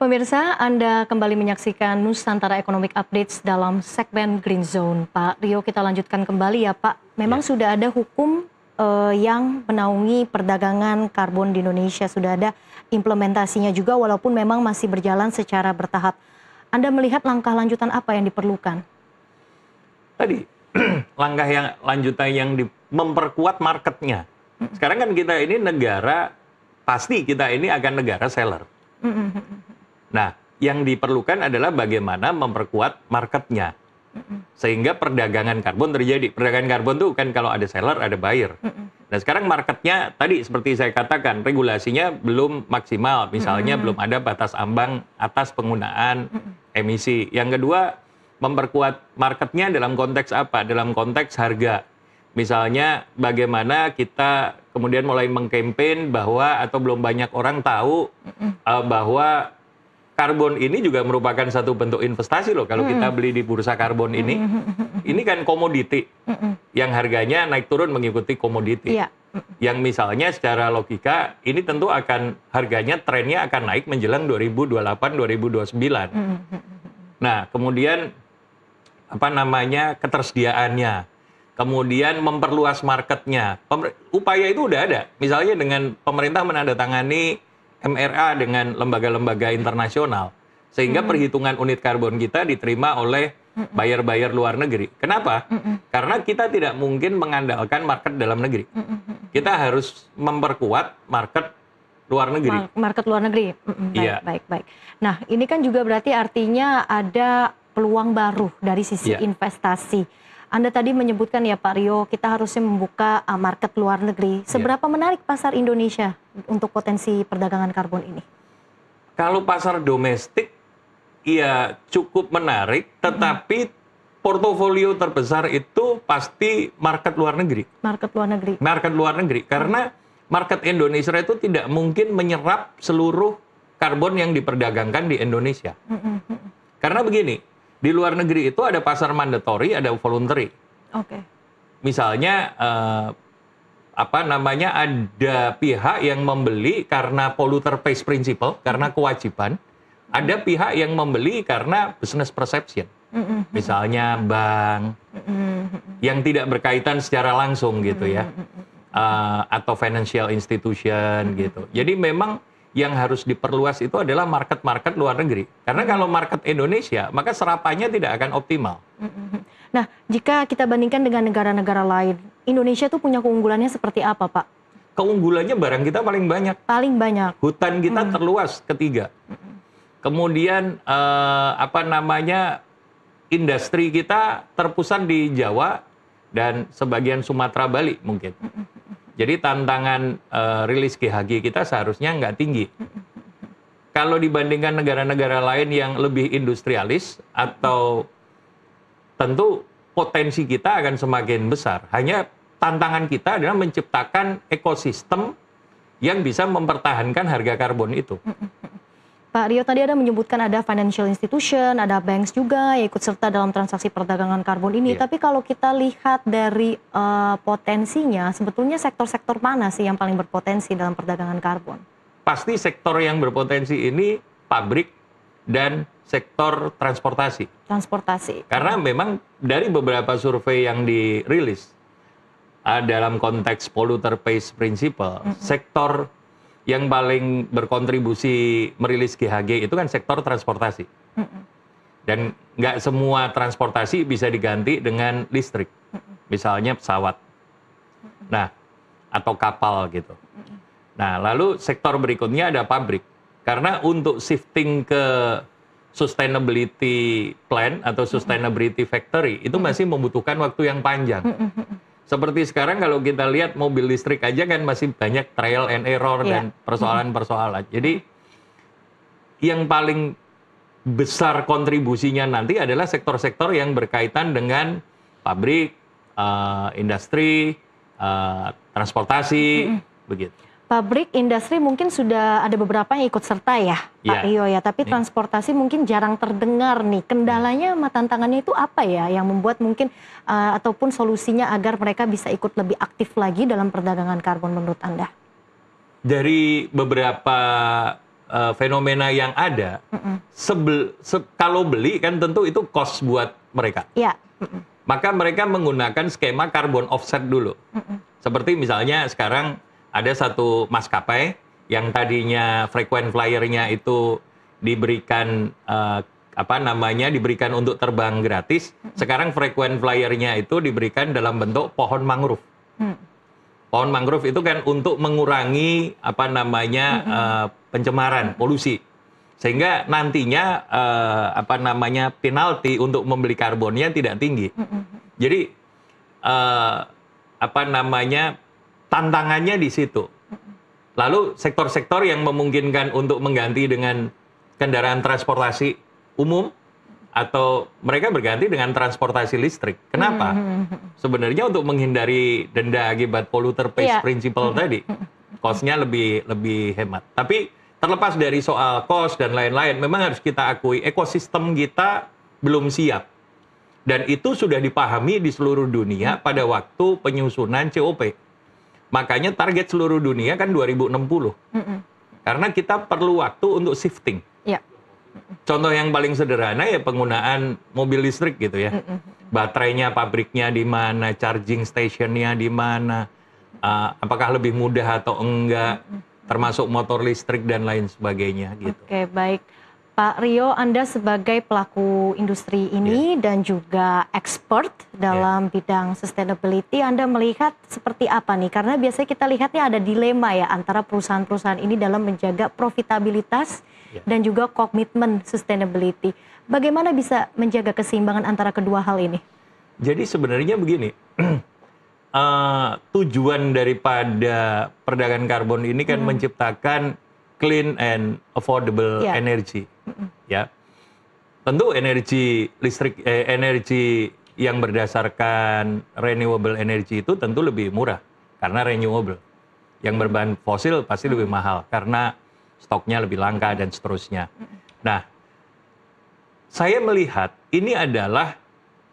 Pemirsa, Anda kembali menyaksikan Nusantara Economic Updates dalam segmen Green Zone. Pak Rio, kita lanjutkan kembali ya Pak. Memang sudah ada hukum yang menaungi perdagangan karbon di Indonesia. Sudah ada implementasinya juga walaupun memang masih berjalan secara bertahap. Anda melihat langkah lanjutan apa yang diperlukan? Tadi, langkah yang lanjutan yang memperkuat marketnya. Sekarang kan kita ini negara, pasti kita ini akan negara seller. Nah, yang diperlukan adalah bagaimana memperkuat marketnya. Sehingga perdagangan karbon terjadi. Perdagangan karbon itu kan kalau ada seller, ada buyer. Nah, sekarang marketnya, tadi seperti saya katakan, regulasinya belum maksimal. Misalnya belum ada batas ambang atas penggunaan emisi. Yang kedua, memperkuat marketnya dalam konteks apa? Dalam konteks harga. Misalnya bagaimana kita kemudian mulai mengkampen bahwa, atau belum banyak orang tahu bahwa karbon ini juga merupakan satu bentuk investasi loh. Kalau kita beli di bursa karbon ini kan komoditi yang harganya naik turun mengikuti komoditi. Yang misalnya secara logika ini tentu akan harganya trennya akan naik menjelang 2028-2029. Nah, kemudian apa namanya ketersediaannya, kemudian memperluas marketnya. Upaya itu udah ada. Misalnya dengan pemerintah menandatangani MRA dengan lembaga-lembaga internasional, sehingga perhitungan unit karbon kita diterima oleh buyer-buyer luar negeri. Kenapa? Karena kita tidak mungkin mengandalkan market dalam negeri. Kita harus memperkuat market luar negeri. Market luar negeri. Baik. Nah, ini kan juga berarti artinya ada peluang baru dari sisi investasi. Anda tadi menyebutkan ya Pak Rio, kita harusnya membuka market luar negeri. Seberapa menarik pasar Indonesia untuk potensi perdagangan karbon ini? Kalau pasar domestik, ya cukup menarik, tetapi portofolio terbesar itu pasti market luar negeri. Market luar negeri. Market luar negeri, karena market Indonesia itu tidak mungkin menyerap seluruh karbon yang diperdagangkan di Indonesia. Karena begini, di luar negeri itu ada pasar mandatory, ada voluntary. Misalnya ada pihak yang membeli karena polluter pays principle, karena kewajiban. Ada pihak yang membeli karena business perception. Misalnya bank yang tidak berkaitan secara langsung gitu ya. Atau financial institution gitu. Jadi memang yang harus diperluas itu adalah market-market luar negeri. Karena kalau market Indonesia, maka serapannya tidak akan optimal. Nah, jika kita bandingkan dengan negara-negara lain, Indonesia tuh punya keunggulannya seperti apa, Pak? Keunggulannya barang kita paling banyak. Paling banyak. Hutan kita terluas, ketiga. Kemudian, industri kita terpusat di Jawa dan sebagian Sumatera Bali mungkin. Jadi tantangan rilis GHG kita seharusnya nggak tinggi. Kalau dibandingkan negara-negara lain yang lebih industrialis, atau tentu potensi kita akan semakin besar. Hanya tantangan kita adalah menciptakan ekosistem yang bisa mempertahankan harga karbon itu. Pak Rio, tadi ada menyebutkan ada financial institution, ada banks juga yang ikut serta dalam transaksi perdagangan karbon ini. Tapi kalau kita lihat dari potensinya, sebetulnya sektor-sektor mana sih yang paling berpotensi dalam perdagangan karbon? Pasti sektor yang berpotensi ini pabrik dan sektor transportasi. Karena memang dari beberapa survei yang dirilis, dalam konteks polluter pays principle, sektor yang paling berkontribusi merilis GHG itu kan sektor transportasi. Dan nggak semua transportasi bisa diganti dengan listrik. Misalnya pesawat. Nah, atau kapal gitu. Nah, lalu sektor berikutnya ada pabrik. Karena untuk shifting ke sustainability plan atau sustainability factory itu masih membutuhkan waktu yang panjang. Seperti sekarang kalau kita lihat mobil listrik aja kan masih banyak trial and error dan persoalan-persoalan. Jadi yang paling besar kontribusinya nanti adalah sektor-sektor yang berkaitan dengan pabrik, industri, transportasi, begitu. Pabrik, industri mungkin sudah ada beberapa yang ikut serta ya, Pak Rio ya. Tapi transportasi mungkin jarang terdengar nih. Kendalanya sama tantangannya itu apa ya yang membuat mungkin ataupun solusinya agar mereka bisa ikut lebih aktif lagi dalam perdagangan karbon menurut Anda? Dari beberapa fenomena yang ada, kalau beli kan tentu itu cost buat mereka. Ya. Maka mereka menggunakan skema carbon offset dulu. Seperti misalnya sekarang ada satu maskapai yang tadinya frequent flyer-nya itu diberikan diberikan untuk terbang gratis. Sekarang frequent flyer-nya itu diberikan dalam bentuk pohon mangrove. Pohon mangrove itu kan untuk mengurangi pencemaran, polusi. Sehingga nantinya penalti untuk membeli karbonnya tidak tinggi. Jadi tantangannya di situ. Lalu sektor-sektor yang memungkinkan untuk mengganti dengan kendaraan transportasi umum atau mereka berganti dengan transportasi listrik. Kenapa? Sebenarnya untuk menghindari denda akibat polluter pays principle tadi, cost-nya lebih hemat. Tapi terlepas dari soal cost dan lain-lain, memang harus kita akui ekosistem kita belum siap. Dan itu sudah dipahami di seluruh dunia pada waktu penyusunan COP. Makanya target seluruh dunia kan 2060. Karena kita perlu waktu untuk shifting. Contoh yang paling sederhana ya penggunaan mobil listrik gitu ya. Baterainya pabriknya di mana, charging stationnya di mana, apakah lebih mudah atau enggak, termasuk motor listrik dan lain sebagainya gitu. Oke, baik. Pak Rio, Anda sebagai pelaku industri ini dan juga expert dalam bidang sustainability, Anda melihat seperti apa nih? Karena biasanya kita lihatnya ada dilema ya antara perusahaan-perusahaan ini dalam menjaga profitabilitas dan juga komitmen sustainability. Bagaimana bisa menjaga keseimbangan antara kedua hal ini? Jadi sebenarnya begini, tujuan daripada perdagangan karbon ini kan menciptakan clean and affordable energy. Ya, tentu energi listrik, energi yang berdasarkan renewable energy itu tentu lebih murah karena renewable. Yang berbahan fosil pasti lebih mahal karena stoknya lebih langka dan seterusnya. Nah, saya melihat ini adalah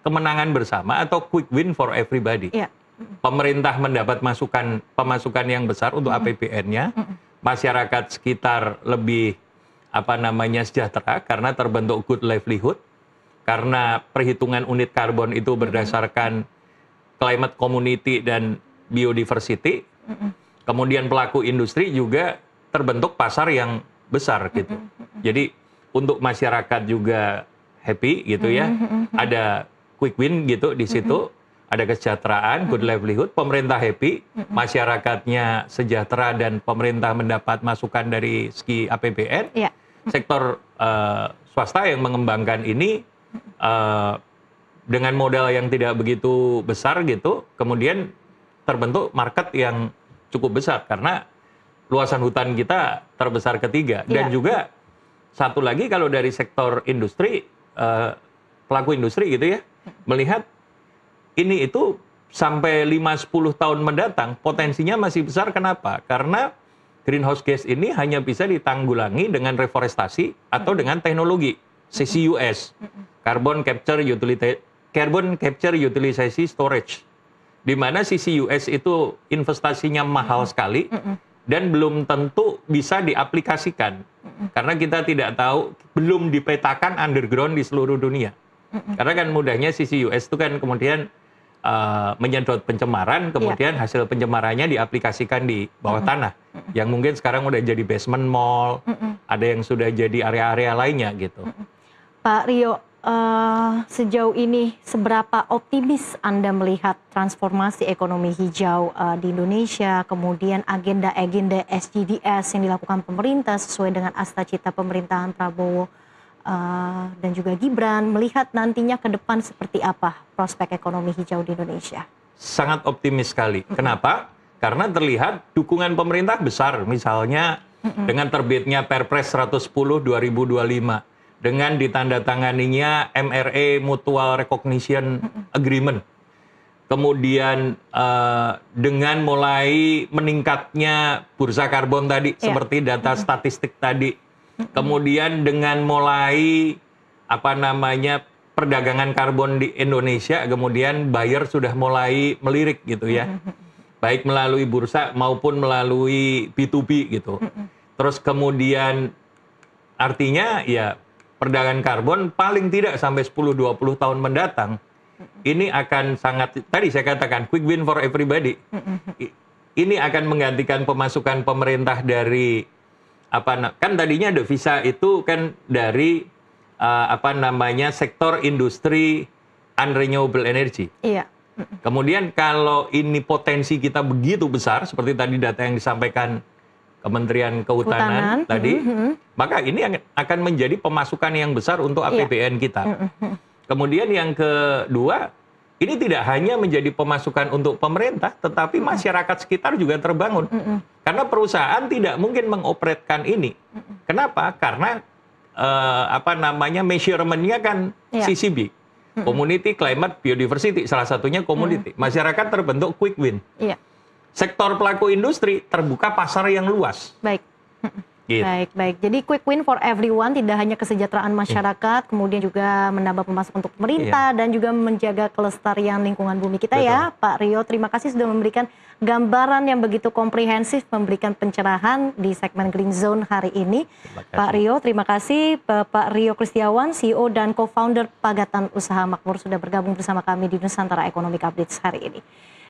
kemenangan bersama atau quick win for everybody. Pemerintah mendapat pemasukan yang besar untuk APBN-nya, masyarakat sekitar lebih sejahtera karena terbentuk good livelihood, karena perhitungan unit karbon itu berdasarkan climate community dan biodiversity. Kemudian pelaku industri juga terbentuk pasar yang besar gitu. Jadi untuk masyarakat juga happy gitu ya. Ada quick win gitu di situ. Ada kesejahteraan, good livelihood, pemerintah happy, masyarakatnya sejahtera dan pemerintah mendapat masukan dari segi APBN. Sektor swasta yang mengembangkan ini dengan modal yang tidak begitu besar gitu, kemudian terbentuk market yang cukup besar karena luasan hutan kita terbesar ketiga. Dan juga satu lagi kalau dari sektor industri, pelaku industri gitu ya, melihat ini itu sampai 5-10 tahun mendatang potensinya masih besar. Kenapa? Karena greenhouse gas ini hanya bisa ditanggulangi dengan reforestasi atau dengan teknologi CCUS, Carbon Capture Utilization Storage, di mana CCUS itu investasinya mahal sekali dan belum tentu bisa diaplikasikan karena kita tidak tahu, belum dipetakan underground di seluruh dunia. Karena kan mudahnya CCUS itu kan kemudian menyedot pencemaran, kemudian hasil pencemarannya diaplikasikan di bawah tanah, yang mungkin sekarang udah jadi basement mall, ada yang sudah jadi area-area lainnya gitu. Pak Rio, sejauh ini seberapa optimis Anda melihat transformasi ekonomi hijau di Indonesia, kemudian agenda-agenda SDGs yang dilakukan pemerintah sesuai dengan asta-cita pemerintahan Prabowo dan juga Gibran, melihat nantinya ke depan seperti apa prospek ekonomi hijau di Indonesia? Sangat optimis sekali. Kenapa? Karena terlihat dukungan pemerintah besar, misalnya dengan terbitnya Perpres 110 2025, dengan ditandatanganinya MRE Mutual Recognition Agreement, kemudian dengan mulai meningkatnya bursa karbon tadi, seperti data statistik tadi, kemudian dengan mulai perdagangan karbon di Indonesia, kemudian buyer sudah mulai melirik gitu ya, baik melalui bursa maupun melalui B2B gitu. Terus kemudian artinya ya perdagangan karbon paling tidak sampai 10-20 tahun mendatang ini akan sangat, tadi saya katakan quick win for everybody. Ini akan menggantikan pemasukan pemerintah dari kan tadinya devisa itu kan dari sektor industri unrenewable energy. Iya. Kemudian kalau ini potensi kita begitu besar seperti tadi data yang disampaikan Kementerian Kehutanan tadi, maka ini akan menjadi pemasukan yang besar untuk APBN kita. Kemudian yang kedua, ini tidak hanya menjadi pemasukan untuk pemerintah, tetapi masyarakat sekitar juga terbangun. Karena perusahaan tidak mungkin mengoperasikan ini. Kenapa? Karena measurement-nya kan CCB. Community, Climate, Biodiversity, salah satunya community. Masyarakat terbentuk quick win. Sektor pelaku industri terbuka pasar yang luas. Baik. Gitu. Baik. Jadi quick win for everyone, tidak hanya kesejahteraan masyarakat, kemudian juga menambah pemasukan untuk pemerintah dan juga menjaga kelestarian lingkungan bumi kita. Betul. Ya, Pak Rio. Terima kasih sudah memberikan gambaran yang begitu komprehensif, memberikan pencerahan di segmen Green Zone hari ini. Pak Rio, terima kasih. Pak Rio Kristiawan, CEO dan co-founder Pagatan Usaha Makmur sudah bergabung bersama kami di Nusantara Economic Updates hari ini.